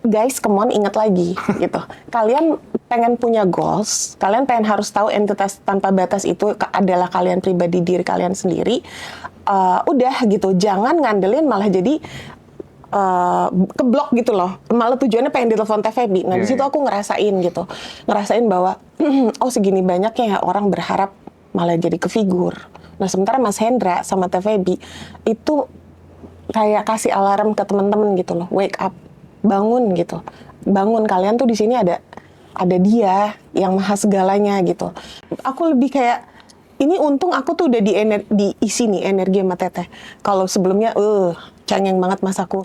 guys, come on, ingat lagi gitu. Kalian pengen punya goals, kalian pengen harus tahu entitas tanpa batas itu adalah kalian pribadi, diri kalian sendiri. Udah gitu, jangan ngandelin malah jadi keblok gitu loh. Malah tujuannya pengen ditelepon TVB. Nah, di situ aku ngerasain gitu. Ngerasain bahwa oh segini banyaknya ya orang berharap malah jadi ke figur. Nah, sementara Mas Hendra sama TVB itu kayak kasih alarm ke teman-teman gitu loh. Wake up, bangun gitu. Bangun, kalian tuh di sini ada dia yang maha segalanya gitu. Aku lebih kayak ini untung aku tuh udah diisi nih energi sama Teteh. Kalau sebelumnya cengeng banget mas aku.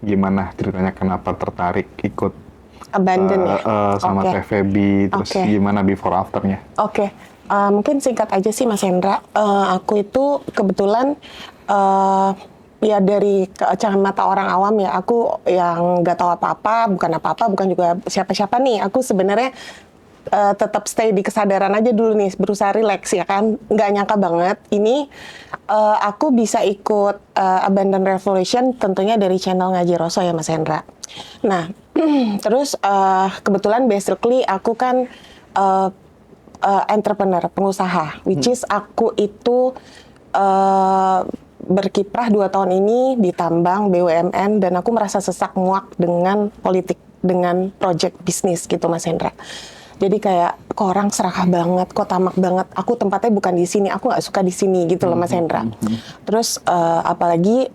Gimana ceritanya, kenapa tertarik ikut Abandon ya? sama TVB, terus gimana before afternya? Mungkin singkat aja sih Mas Hendra. Aku itu kebetulan ya dari kacamata orang awam ya, aku yang nggak tahu apa-apa, bukan juga siapa-siapa nih. Aku sebenarnya tetap stay di kesadaran aja dulu nih, berusaha relax ya kan. Nggak nyangka banget ini aku bisa ikut Abandon Revolution tentunya dari channel Ngaji Roso ya Mas Hendra. Nah, terus kebetulan basically aku kan entrepreneur, pengusaha, which is aku itu berkiprah 2 tahun ini di tambang BUMN dan aku merasa sesak muak dengan politik, dengan project bisnis gitu Mas Hendra. Jadi kayak kok orang serakah banget, kok tamak banget. Aku tempatnya bukan di sini, aku nggak suka di sini gitu loh Mas Hendra. Terus apalagi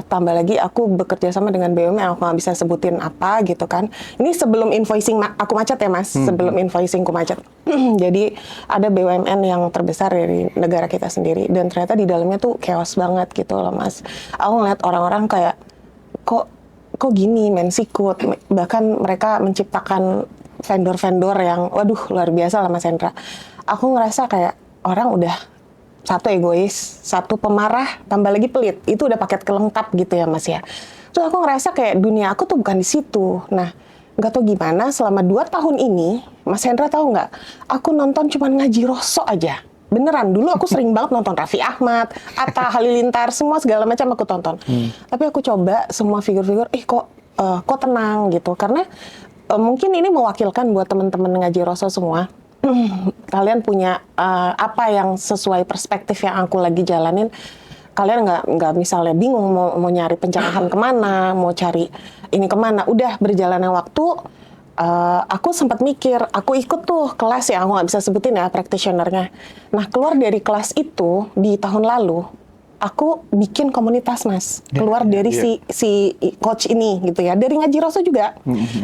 tambah lagi aku bekerja sama dengan BUMN, aku nggak bisa sebutin apa gitu kan. Ini sebelum invoicing aku macet ya Mas, sebelum invoicing aku macet. Jadi ada BUMN yang terbesar dari negara kita sendiri dan ternyata di dalamnya tuh chaos banget gitu loh Mas. Aku ngeliat orang-orang kayak kok gini men sikut, bahkan mereka menciptakan vendor-vendor yang waduh luar biasa lah Mas Hendra. Aku ngerasa kayak orang udah satu egois, satu pemarah, tambah lagi pelit. Itu udah paket kelengkap gitu ya Mas ya. Terus aku ngerasa kayak dunia aku tuh bukan di situ. Nah, nggak tahu gimana selama 2 tahun ini, Mas Hendra tahu nggak? Aku nonton cuman Ngaji Roso aja. Beneran, dulu aku sering banget nonton Raffi Ahmad, Atta Halilintar, semua segala macam aku tonton. Tapi aku coba semua figur-figur, kok tenang gitu. Karena mungkin ini mewakilkan buat teman-teman Ngaji Roso semua. Kalian punya apa yang sesuai perspektif yang aku lagi jalanin. Kalian nggak misalnya bingung mau nyari pencerahan kemana, mau cari ini kemana. Udah berjalannya waktu, aku sempat mikir, aku ikut tuh kelas ya, aku nggak bisa sebutin ya practitioner-nya. Nah, keluar dari kelas itu di tahun lalu, aku bikin komunitas Mas, keluar dari si coach ini gitu ya, dari Ngaji Roso juga,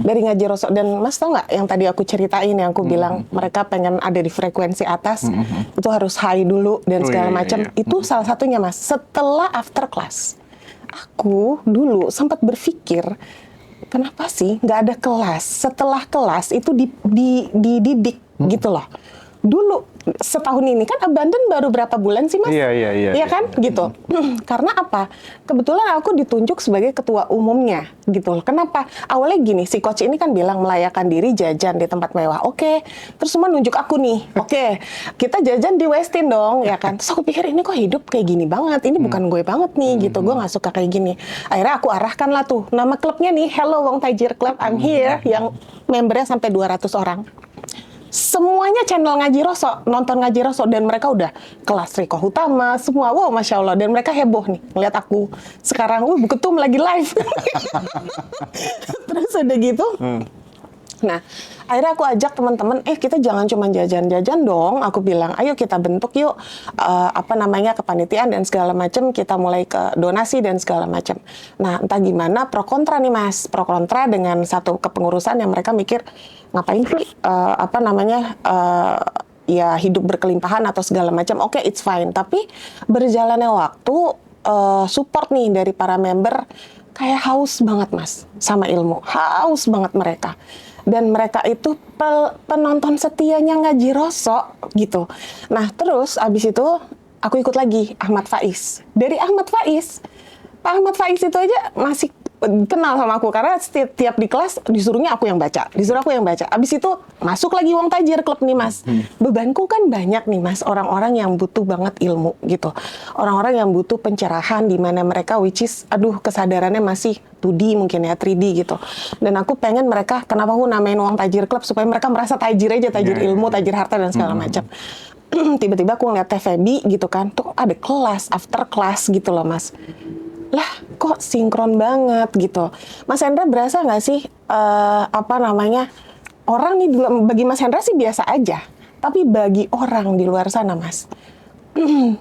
dari Ngaji Roso. Dan Mas tau nggak yang tadi aku ceritain, yang aku bilang mereka pengen ada di frekuensi atas, itu harus high dulu dan segala macam. Itu salah satunya Mas. Setelah after class, aku dulu sempat berpikir, kenapa sih nggak ada kelas? Setelah kelas itu dididik gitu loh. Dulu setahun ini kan Abandon baru berapa bulan sih Mas? Iya kan gitu. Karena apa? Kebetulan aku ditunjuk sebagai ketua umumnya gitu. Kenapa? Awalnya gini, si coach ini kan bilang melayakan diri jajan di tempat mewah. Oke. Terus semua nunjuk aku nih. Oke. Kita jajan di Westin dong ya kan. Terus aku pikir ini kok hidup kayak gini banget. Ini bukan gue banget nih gitu. Gue nggak suka kayak gini. Akhirnya aku arahkan lah tuh nama klubnya nih, Hello Wong Tajir Club, I'm here, yang membernya sampai 200 orang. Semuanya channel Ngaji Roso, nonton Ngaji Roso, dan mereka udah kelas Riko Utama, semua, wow Masya Allah, dan mereka heboh nih, ngeliat aku sekarang, Buketum lagi live. Terus udah gitu, nah akhirnya aku ajak teman-teman, kita jangan cuma jajan-jajan dong, aku bilang, ayo kita bentuk yuk, kepanitiaan dan segala macam, kita mulai ke donasi dan segala macam. Nah entah gimana, pro kontra nih Mas, pro kontra dengan satu kepengurusan yang mereka mikir, ngapain sih ya hidup berkelimpahan atau segala macam. Oke, it's fine. Tapi berjalannya waktu, support nih dari para member kayak haus banget Mas sama ilmu, haus banget mereka. dan mereka itu penonton setianya Ngaji Roso gitu. Nah terus abis itu aku ikut lagi Ahmad Faiz. Dari Ahmad Faiz, Pak Ahmad Faiz itu aja masih kenal sama aku karena setiap di kelas disuruh aku yang baca. Abis itu masuk lagi Wong Tajir Club nih Mas. Bebanku kan banyak nih Mas, orang-orang yang butuh banget ilmu gitu. Orang-orang yang butuh pencerahan di mana mereka which is kesadarannya masih 2D mungkin ya, 3D gitu. Dan aku pengen mereka, kenapa aku namain Wong Tajir Club, supaya mereka merasa tajir aja, tajir ilmu, tajir harta dan segala macam. Tiba-tiba aku ngeliat TVB gitu kan, tuh ada kelas, after class gitu loh Mas. Lah kok sinkron banget gitu. Mas Hendra berasa nggak sih orang nih bagi Mas Hendra sih biasa aja, tapi bagi orang di luar sana Mas,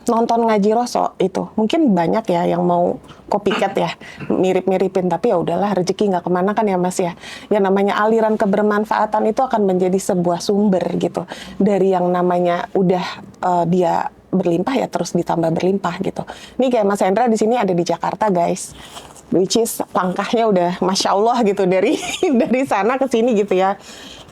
nonton Ngaji Roso itu mungkin banyak ya yang mau copycat ya, mirip-miripin, tapi ya udahlah, rezeki nggak kemana kan ya Mas ya. Yang namanya aliran kebermanfaatan itu akan menjadi sebuah sumber gitu, dari yang namanya udah dia berlimpah ya terus ditambah berlimpah gitu. Nih kayak Mas Hendra di sini ada di Jakarta guys, which is langkahnya udah masya Allah gitu dari sana ke sini gitu ya.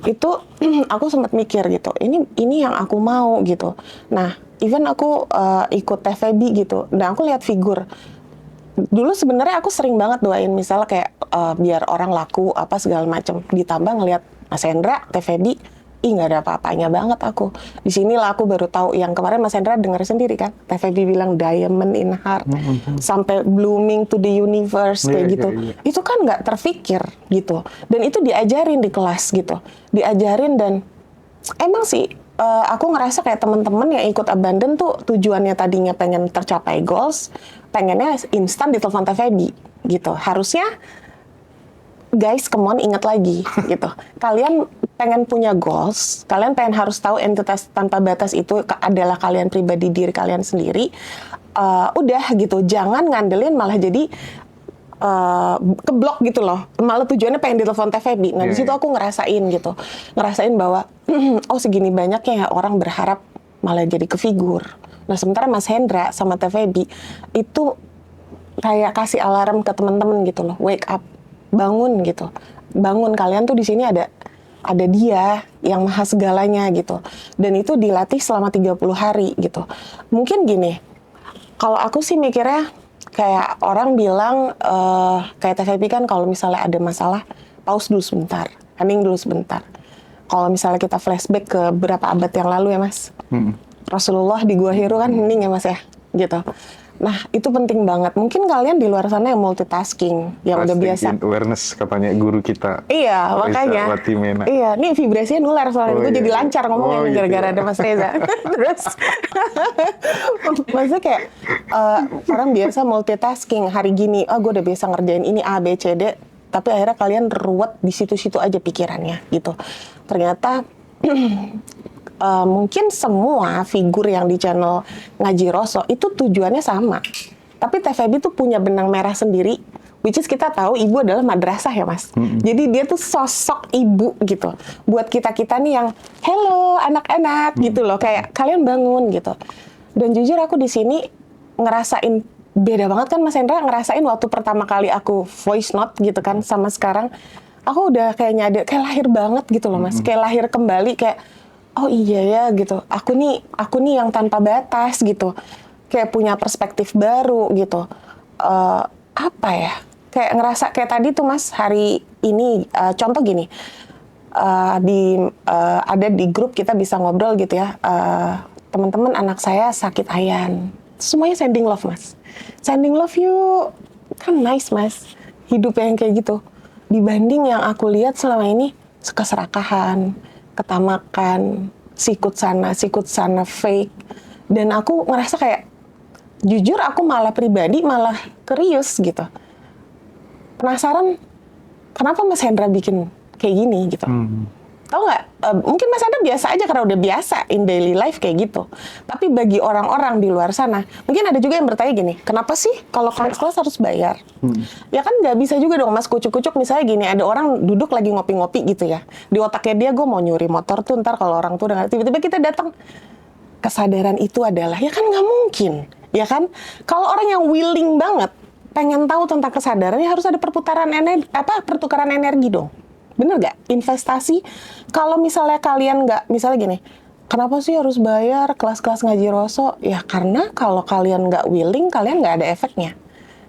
Itu aku sempat mikir gitu, ini yang aku mau gitu. Nah even aku ikut TVB gitu, dan aku lihat figur. Dulu sebenarnya aku sering banget doain misalnya kayak biar orang laku apa segala macam, ditambah ngelihat Mas Hendra TVB, nggak ada apa-apanya banget aku. Di sinilah aku baru tahu yang kemarin Mas Hendra dengar sendiri kan, TVB bilang diamond in heart, sampai blooming to the universe kayak gitu. Itu kan nggak terfikir gitu. Dan itu diajarin di kelas gitu. Diajarin dan emang sih aku ngerasa kayak teman-teman yang ikut Abundant tuh tujuannya tadinya pengen tercapai goals, pengennya instan ditelepon TVB gitu. Harusnya guys, come on, ingat lagi gitu. Kalian pengen punya goals, kalian pengen harus tahu entitas tanpa batas itu adalah kalian pribadi, diri kalian sendiri. Udah gitu, jangan ngandelin malah jadi keblok gitu loh. Malah tujuannya pengen ditelepon TVB. Nah, di situ aku ngerasain bahwa oh segini banyaknya ya orang berharap malah jadi ke figur. Nah, sementara Mas Hendra sama TVB itu kayak kasih alarm ke teman-teman gitu loh, wake up, bangun gitu. Bangun, kalian tuh di sini ada dia yang maha segalanya gitu. Dan itu dilatih selama 30 hari gitu. Mungkin gini, kalau aku sih mikirnya kayak orang bilang kayak TVB kan kalau misalnya ada masalah, pause dulu sebentar, hening dulu sebentar. Kalau misalnya kita flashback ke beberapa abad yang lalu ya Mas, Rasulullah di Gua Hiro kan hening ya Mas ya, gitu. Nah, itu penting banget. Mungkin kalian di luar sana yang multitasking, yang udah biasa. Awareness katanya guru kita. Iya, makanya. Iya, nih vibrasinya nular soalnya. Gue jadi lancar ngomongnya gara-gara ada Mas Reza. Terus, maksudnya kayak orang biasa multitasking. Hari gini, gue udah biasa ngerjain ini A, B, C, D. Tapi akhirnya kalian ruwet di situ-situ aja pikirannya gitu. Ternyata mungkin semua figur yang di channel Ngaji Roso itu tujuannya sama. Tapi TVB tuh punya benang merah sendiri, which is kita tahu ibu adalah madrasah ya Mas. Jadi dia tuh sosok ibu gitu. Buat kita-kita nih yang hello anak-anak gitu loh, kayak kalian bangun gitu. Dan jujur aku di sini ngerasain beda banget kan Mas Hendra, ngerasain waktu pertama kali aku voice note gitu kan sama sekarang. Aku udah kayak nyadar, kayak lahir banget gitu loh Mas. Kayak lahir kembali, kayak oh iya ya gitu, aku nih yang tanpa batas gitu, kayak punya perspektif baru gitu. Apa ya, kayak ngerasa kayak tadi tuh Mas, hari ini contoh gini, ada di grup kita bisa ngobrol gitu ya, teman-teman anak saya sakit ayan, semuanya sending love Mas, sending love you, kan nice Mas, hidup yang kayak gitu, dibanding yang aku lihat selama ini keserakahan, ketamakan, sikut sana fake. Dan aku ngerasa kayak, jujur aku malah pribadi malah curious gitu. Penasaran, kenapa Mas Hendra bikin kayak gini gitu. Tahu nggak? Mungkin Mas Hendra biasa aja karena udah biasa in daily life kayak gitu. Tapi bagi orang-orang di luar sana, mungkin ada juga yang bertanya gini, kenapa sih kalau kelas harus bayar? Ya kan nggak bisa juga dong Mas, kucuk-kucuk misalnya gini, ada orang duduk lagi ngopi-ngopi gitu ya. Di otaknya dia, gue mau nyuri motor tuh ntar kalau orang tuh udah tiba-tiba kita datang. Kesadaran itu adalah, ya kan nggak mungkin. Ya kan? Kalau orang yang willing banget, pengen tahu tentang kesadaran, ya harus ada pertukaran energi dong. Bener gak? Investasi, kalau misalnya kalian nggak, misalnya gini, kenapa sih harus bayar kelas-kelas ngaji Roso? Ya karena kalau kalian nggak willing, kalian nggak ada efeknya.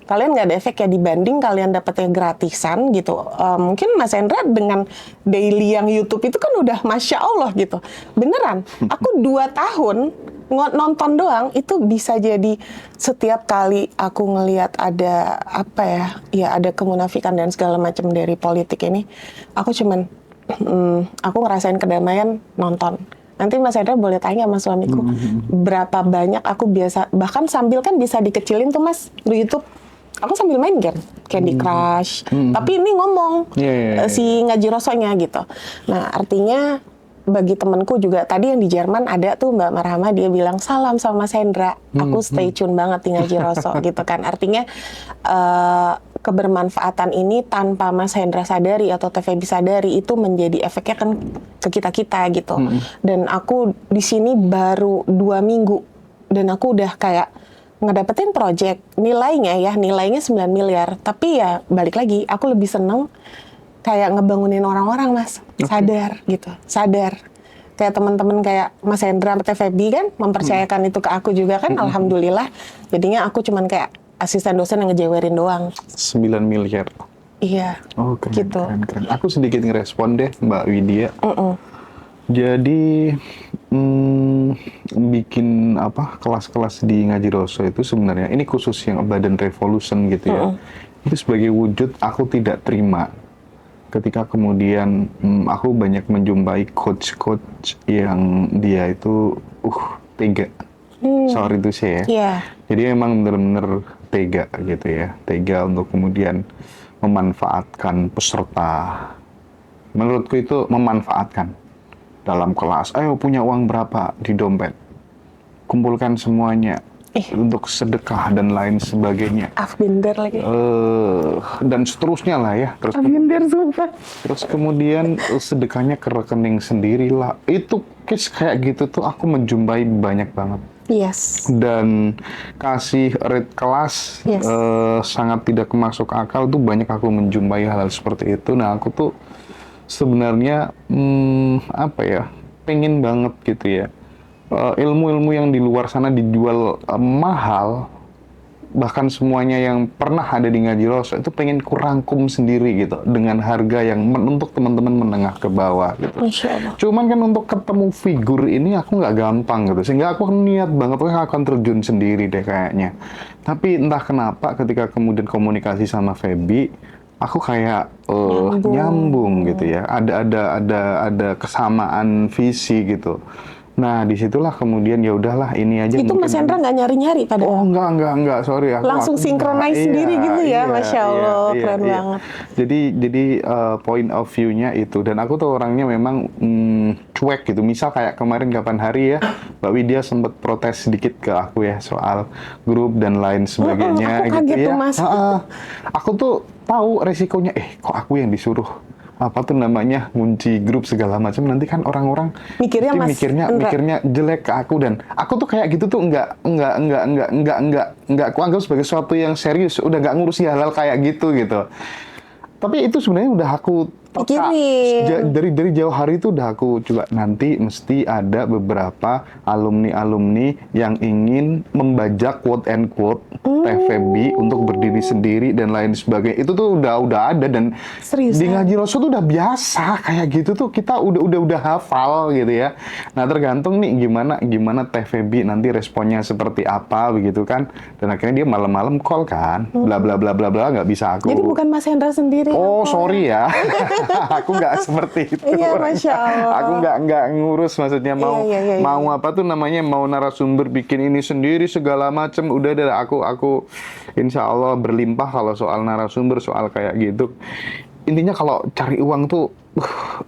Kalian nggak ada efek ya dibanding kalian dapetnya gratisan gitu. Mungkin Mas Hendra dengan daily yang YouTube itu kan udah Masya Allah gitu. Beneran, aku 2 tahun nonton doang itu bisa jadi setiap kali aku ngelihat ada apa ya ada kemunafikan dan segala macam dari politik ini, aku cuman aku ngerasain kedamaian nonton. Nanti Mas Hendra boleh tanya sama suamiku berapa banyak aku biasa, bahkan sambil kan bisa dikecilin tuh Mas di YouTube. Aku sambil main game, Candy Crush. Tapi ini ngomong si ngaji rosonya gitu. Nah, artinya bagi temenku juga tadi yang di Jerman ada tuh Mbak Marhama, dia bilang salam sama Mas Hendra. Aku stay tune banget di ngaji roso gitu kan. Artinya kebermanfaatan ini tanpa Mas Hendra sadari atau TVB sadari itu menjadi efeknya kan ke kita-kita gitu. Dan aku di sini baru 2 minggu dan aku udah kayak ngedapetin project, nilainya 9 miliar, tapi ya balik lagi, aku lebih seneng kayak ngebangunin orang-orang Mas, sadar gitu, sadar. Kayak teman-teman kayak Mas Hendra, TVB kan mempercayakan itu ke aku juga kan, alhamdulillah. Jadinya aku cuman kayak asisten dosen yang ngejewerin doang. 9 miliar. Iya, Oh, keren, gitu. keren. Aku sedikit ngerespon deh Mbak Widya. Jadi bikin kelas-kelas di Ngaji Roso itu sebenarnya ini khusus yang Badan Revolution gitu ya. Itu sebagai wujud aku tidak terima ketika kemudian aku banyak menjumpai coach-coach yang dia itu tega. Sorry itu sih ya. Yeah. Jadi emang bener-bener tega gitu ya. Tega untuk kemudian memanfaatkan peserta. Menurutku itu memanfaatkan. Dalam kelas, ayo punya uang berapa di dompet, kumpulkan semuanya untuk sedekah dan lain sebagainya. Afbinder lagi. Dan seterusnya lah ya. Afbinder sumpah. Terus kemudian sedekahnya ke rekening sendiri lah. Itu case kayak gitu tuh aku menjumpai banyak banget. Yes. Dan kasih rate kelas sangat tidak masuk akal tuh banyak aku menjumpai hal seperti itu. Nah aku tuh sebenarnya pengen banget gitu ya ilmu-ilmu yang di luar sana dijual mahal, bahkan semuanya yang pernah ada di Ngaji Roso itu pengen kurangkum sendiri gitu dengan harga yang untuk teman-teman menengah ke bawah gitu. Cuman kan untuk ketemu figur ini aku nggak gampang gitu, sehingga aku niat banget aku akan terjun sendiri deh kayaknya. Tapi entah kenapa ketika kemudian komunikasi sama Feby, aku kayak nyambung gitu ya, ada kesamaan visi gitu. Nah disitulah kemudian ya udahlah ini aja. Itu Mas Hendra nggak nyari-nyari pada? Oh enggak, sorry. Langsung sinkronize sendiri gitu ya, Masya Allah, keren banget. Jadi point of view-nya itu, dan aku tuh orangnya memang cuek gitu. Misal kayak kemarin kapan hari ya, Mbak Widya sempat protes sedikit ke aku ya soal grup dan lain sebagainya. Aku kaget gitu tuh ya. Mas. Aku tuh tahu resikonya, kok aku yang disuruh ngunci grup segala macam, nanti kan orang-orang mikirnya jelek ke aku, dan aku tuh kayak gitu tuh enggak aku anggap sebagai sesuatu yang serius, udah enggak ngurusi hal-hal kayak gitu. Tapi itu sebenarnya udah aku dari jauh hari itu udah aku juga nanti mesti ada beberapa alumni yang ingin membajak quote and quote TVB untuk berdiri sendiri dan lain sebagainya. Itu tuh udah ada, dan serius, di Ngaji Roso tuh udah biasa kayak gitu tuh, kita udah hafal gitu ya. Nah tergantung nih gimana TVB nanti responnya seperti apa begitu kan. Dan akhirnya dia malam-malam call kan, bla bla bla bla bla, nggak bisa aku. Jadi bukan Mas Hendra sendiri. Oh sorry ya. Aku nggak seperti itu. Iya, Masya Allah. Aku nggak ngurus, maksudnya mau mau narasumber bikin ini sendiri segala macam. Udah aku insya Allah berlimpah kalau soal narasumber, soal kayak gitu. Intinya kalau cari uang tuh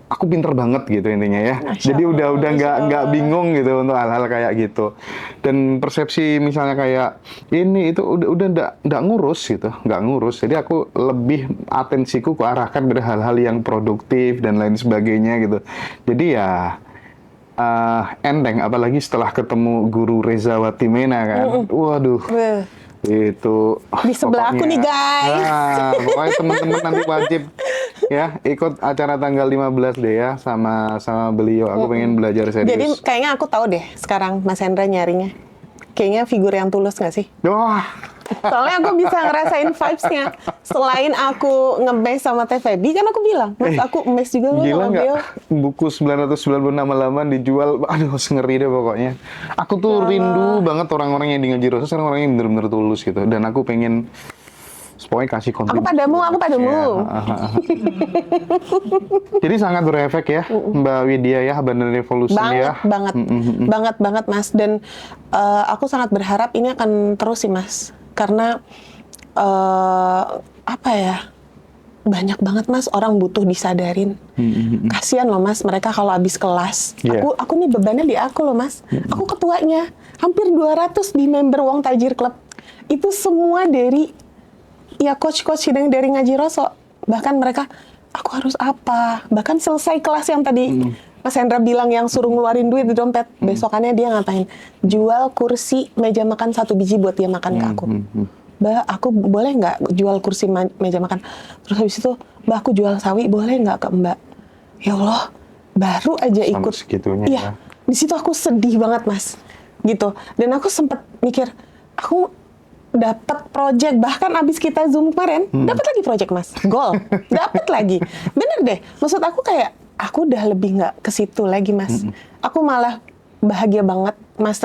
aku pinter banget gitu intinya ya. Jadi udah nggak bingung gitu untuk hal-hal kayak gitu. Dan persepsi misalnya kayak ini itu udah nggak ngurus gitu, nggak ngurus. Jadi aku lebih atensiku kuarahkan pada hal-hal yang produktif dan lain sebagainya gitu. Jadi ya enteng, apalagi setelah ketemu Guru Reza Watimena kan. Waduh. Itu Di sebelah aku pokoknya. nih, guys. Nah, pokoknya teman-teman nanti wajib ya ikut acara tanggal 15 deh ya sama sama beliau. Aku pengen belajar serius. Jadi kayaknya aku tahu deh sekarang Mas Hendra nyarinya. Kayaknya figur yang tulus nggak sih? Wah, Soalnya aku bisa ngerasain vibes-nya. Selain aku nge-base sama TVB, kan aku bilang, Mas, aku mes juga loh gila sama nggak? Beo. Buku 996 halaman dijual, aduh ngeri deh pokoknya. Aku tuh rindu banget orang-orang yang di Ngaji Rosa, sekarang orang yang bener-bener tulus gitu. Dan aku pengen, pokoknya kasih kontribusi. Aku padamu. Jadi sangat berefek ya, Mbak Widya ya, Abandon Revolution ya. Banget, Mas. Dan aku sangat berharap ini akan terus sih, Mas. Karena apa ya? Banyak banget, Mas, orang butuh disadarin. Kasihan loh, Mas, mereka kalau habis kelas. Iya. Aku nih bebannya di aku loh, Mas. Aku ketuanya. Hampir 200 di member Wong Tajir Club. Itu semua dari ya coach-coach yang dari Ngaji Roso. Bahkan mereka, aku harus apa? Bahkan selesai kelas yang tadi Mas Hendra bilang yang suruh ngeluarin duit di dompet. Besokannya dia ngapain? Jual kursi meja makan 1 biji buat dia makan ke aku. Mbak, aku boleh nggak jual kursi meja makan? Terus habis itu, Mbak, aku jual sawi, boleh nggak ke Mbak? Ya Allah, baru aja Sampai ikut. segitunya Iya, ya. di situ aku sedih banget, Mas. Gitu. Dan aku sempat mikir, aku dapat project, bahkan abis kita Zoom kemarin, dapat lagi project, Mas. Goal, dapat lagi. Bener deh. Maksud aku kayak, aku udah lebih nggak ke situ lagi, Mas. Aku malah bahagia banget Mas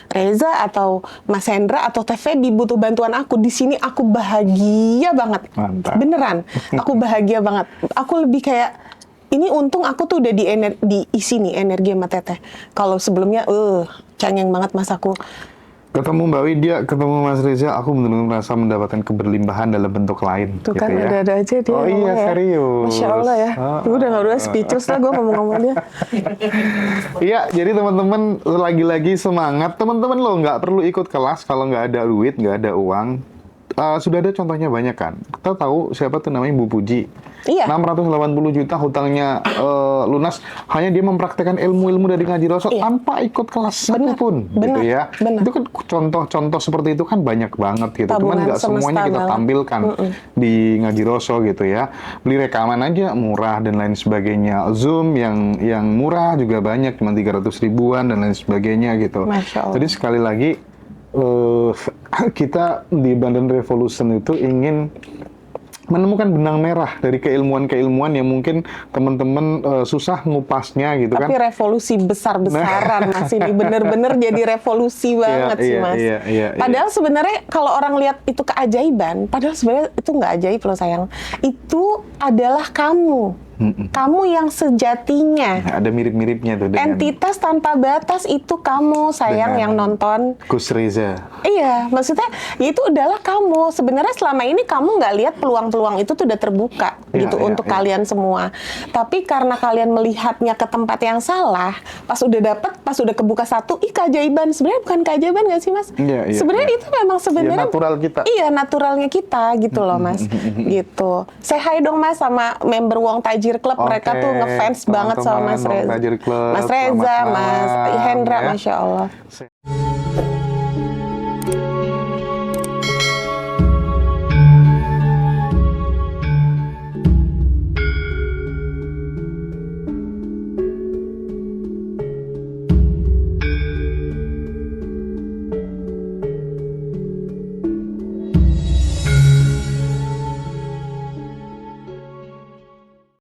Reza atau Mas Hendra atau TVB butuh bantuan aku. Di sini aku bahagia banget. Mantap. Beneran. Aku bahagia banget. Aku lebih kayak, ini untung aku tuh udah diisi nih energi sama Teteh. Kalau sebelumnya, cengeng banget Mas aku. Ketemu Mbak Widya, ketemu Mas Reza, aku benar-benar merasa mendapatkan keberlimpahan dalam bentuk lain. Tuh gitu kan, ya. ada-ada aja dia Oh iya, ngomongnya ya. serius. Masya Allah ya. Gue udah nggak speechless lah gue ngomong-ngomong dia. Iya, jadi teman-teman lagi-lagi semangat. Teman-teman lo nggak perlu ikut kelas kalau nggak ada duit, nggak ada uang. Sudah ada contohnya banyak kan. Kita tahu siapa tuh namanya Bu Puji. Iya. 680 juta hutangnya lunas. Hanya dia mempraktekkan ilmu-ilmu dari Ngaji Roso tanpa ikut kelas satupun. Gitu ya. Benar. Itu kan contoh-contoh seperti itu kan banyak banget gitu. Cuman Tabungan nggak semuanya semesta kita banget. tampilkan di Ngaji Roso gitu ya. Beli rekaman aja murah dan lain sebagainya. Zoom yang murah juga banyak, cuma 300 ribuan dan lain sebagainya gitu. Masya Allah. Jadi sekali lagi kita di Abandon Revolution itu ingin menemukan benang merah dari keilmuan-keilmuan yang mungkin teman-teman susah ngupasnya gitu Tapi kan. revolusi besar-besaran Mas ini. Bener-bener jadi revolusi banget sih Mas. Iya. Padahal sebenarnya kalau orang lihat itu keajaiban, padahal sebenarnya itu nggak ajaib loh sayang. Itu adalah kamu. Kamu yang sejatinya. Nah, ada mirip-miripnya tuh dengan Entitas tanpa batas itu kamu sayang Dengan yang nonton. Gus Reza. Iya, maksudnya ya itu adalah kamu. Sebenarnya selama ini kamu nggak lihat peluang-peluang itu tuh udah terbuka gitu untuk kalian semua. Tapi karena kalian melihatnya ke tempat yang salah, pas udah dapet, pas udah kebuka satu, keajaiban. Sebenarnya bukan keajaiban nggak sih Mas? Iya. Sebenarnya itu memang sebenarnya natural kita. Iya, naturalnya kita gitu loh Mas. Gitu. Say hi dong Mas sama member Wong Tajir Club. Mereka tuh ngefans banget sama Mas teman-teman, Wong Reza. Tajir Club, Mas Reza, selamat Mas malam, Hendra, ya. Masya Allah.